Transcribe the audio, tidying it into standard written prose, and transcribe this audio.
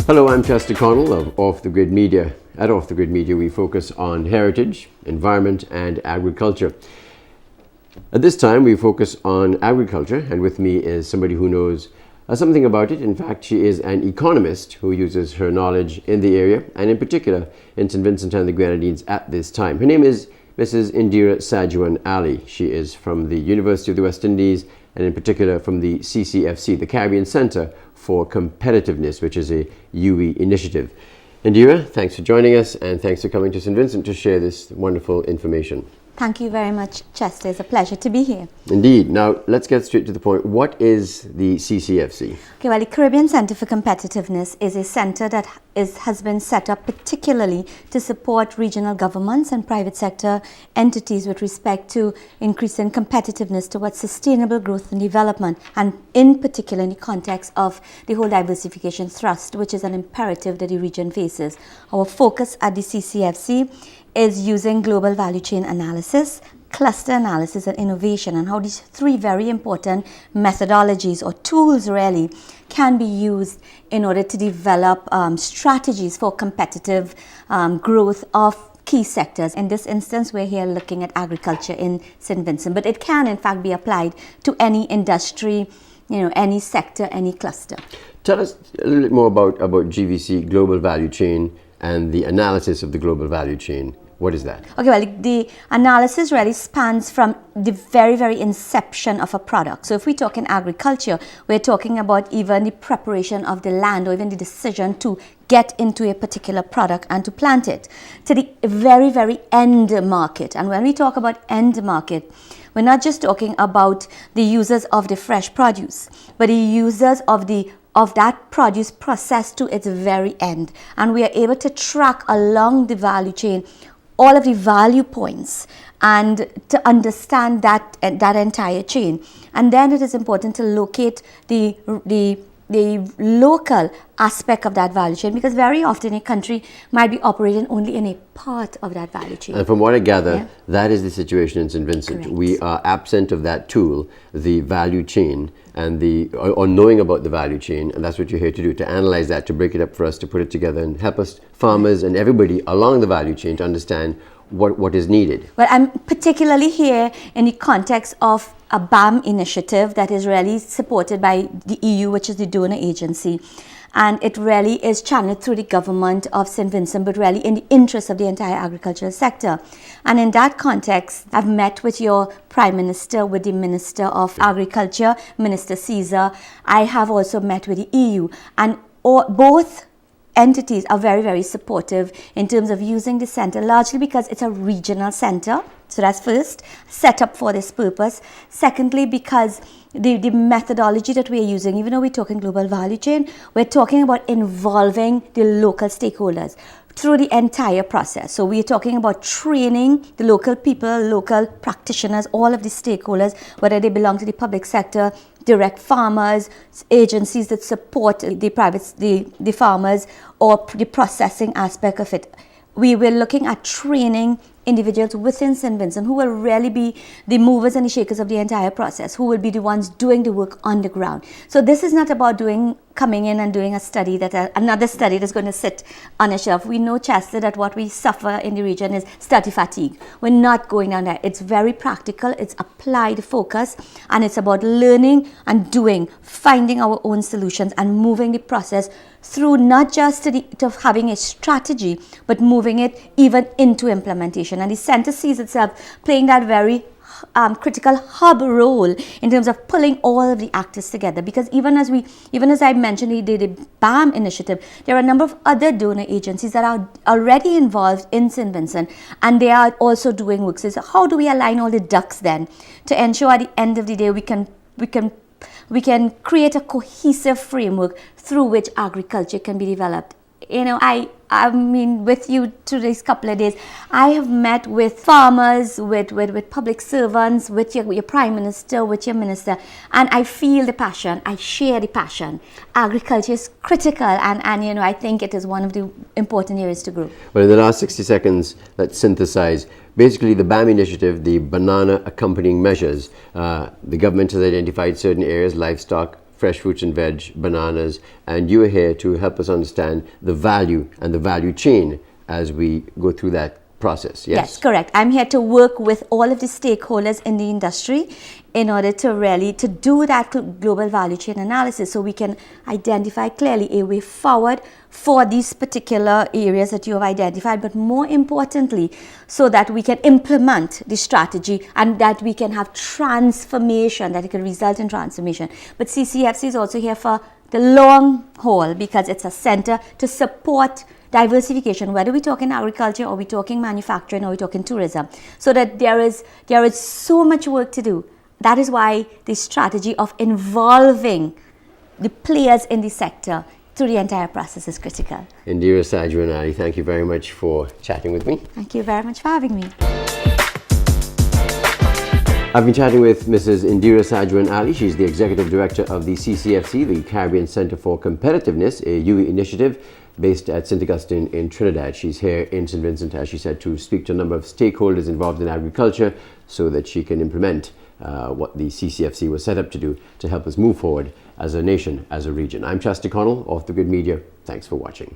Hello, I'm Chester Connell of Off the Grid Media. At Off the Grid Media, we focus on heritage, environment, and agriculture. At this time, we focus on agriculture, and with me is somebody who knows something about it. In fact, she is an economist who uses her knowledge in the area, and in particular in St Vincent and the Grenadines at this time. Her name is Mrs. Indera Sagewan-Alli. She is from the University of the West Indies, and in particular from the CCfC, the Caribbean Centre for Competitiveness, which is a UE initiative. Indera, thanks for joining us, and thanks for coming to St Vincent to share this wonderful information. Thank you very much, Chester. It's a pleasure to be here. Indeed. Now, let's get straight to the point. What is the CCfC? Okay, well, the Caribbean Centre for Competitiveness is a centre that has been set up particularly to support regional governments and private sector entities with respect to increasing competitiveness towards sustainable growth and development, and in particular in the context of the whole diversification thrust, which is an imperative that the region faces. Our focus at the CCfC is using global value chain analysis, cluster analysis, and innovation, and how these three very important methodologies or tools really can be used in order to develop strategies for competitive growth of key sectors. In this instance, we're here looking at agriculture in St. Vincent, but it can in fact be applied to any industry, any sector, any cluster. Tell us a little bit more about GVC, Global Value Chain, and the analysis of the global value chain. What is that? Okay, well, the analysis really spans from the very, very inception of a product. So if we talk in agriculture, we're talking about even the preparation of the land or even the decision to get into a particular product and to plant it, to the very, very end market. And when we talk about end market, we're not just talking about the users of the fresh produce, but the users of that produce processed to its very end. And we are able to track along the value chain all of the value points and to understand that entire chain. And then it is important to locate the local aspect of that value chain, because very often a country might be operating only in a part of that value chain. And from what I gather, that is the situation in St. Vincent. Correct. We are absent of that tool, the value chain, and or knowing about the value chain, and that's what you're here to do, to analyze that, to break it up for us, to put it together and help us, farmers and everybody along the value chain, to understand what is needed. Well, I'm particularly here in the context of a BAM initiative that is really supported by the EU, which is the donor agency. And it really is channeled through the government of St. Vincent, but really in the interest of the entire agricultural sector. And in that context, I've met with your Prime Minister, with the Minister of Agriculture, Minister Caesar. I have also met with the EU, and both entities are very, very supportive in terms of using the centre, largely because it's a regional centre. So that's first, set up for this purpose. Secondly, because the methodology that we're using, even though we're talking global value chain, we're talking about involving the local stakeholders through the entire process. So we're talking about training the local people, local practitioners, all of the stakeholders, whether they belong to the public sector, direct farmers, agencies that support the farmers, or the processing aspect of it. We were looking at training individuals within St. Vincent who will really be the movers and the shakers of the entire process, who will be the ones doing the work on the ground. So this is not about coming in and doing a study another study that's going to sit on a shelf. We know, Chester, that what we suffer in the region is study fatigue. We're not going down there. It's very practical, it's applied focus, and it's about learning and doing, finding our own solutions and moving the process through, not just to having a strategy, but moving it even into implementation. And the centre sees itself playing that very critical hub role in terms of pulling all of the actors together, because even as I mentioned the BAM initiative, there are a number of other donor agencies that are already involved in St. Vincent, and they are also doing work. So how do we align all the ducks then to ensure at the end of the day we can create a cohesive framework through which agriculture can be developed? I mean, with you through these couple of days, I have met with farmers, with public servants, with your Prime Minister, with your Minister, and I feel the passion. I share the passion. Agriculture is critical, and I think it is one of the important areas to grow. Well, in the last 60 seconds, let's synthesize. Basically, the BAM initiative, the Banana Accompanying Measures, the government has identified certain areas, livestock, fresh fruits and veg, bananas, and you are here to help us understand the value and the value chain as we go through that process. Yes, correct. I'm here to work with all of the stakeholders in the industry in order to really to do that global value chain analysis, so we can identify clearly a way forward for these particular areas that you have identified, but more importantly, so that we can implement the strategy and that we can have transformation, that it can result in transformation. But CCfC is also here for the long haul, because it's a center to support diversification, whether we're talking agriculture or we're talking manufacturing or we're talking tourism, so that there is so much work to do. That is why the strategy of involving the players in the sector through the entire process is critical. Indera Sagewan-Alli, thank you very much for chatting with me. Thank you very much for having me. I've been chatting with Mrs. Indera Sagewan-Alli. She's the Executive Director of the CCfC, the Caribbean Centre for Competitiveness, a UE initiative based at St Augustine in Trinidad. She's here in St Vincent, as she said, to speak to a number of stakeholders involved in agriculture so that she can implement what the CCfC was set up to do to help us move forward as a nation, as a region. I'm Chester Connell, Off the Grid Media. Thanks for watching.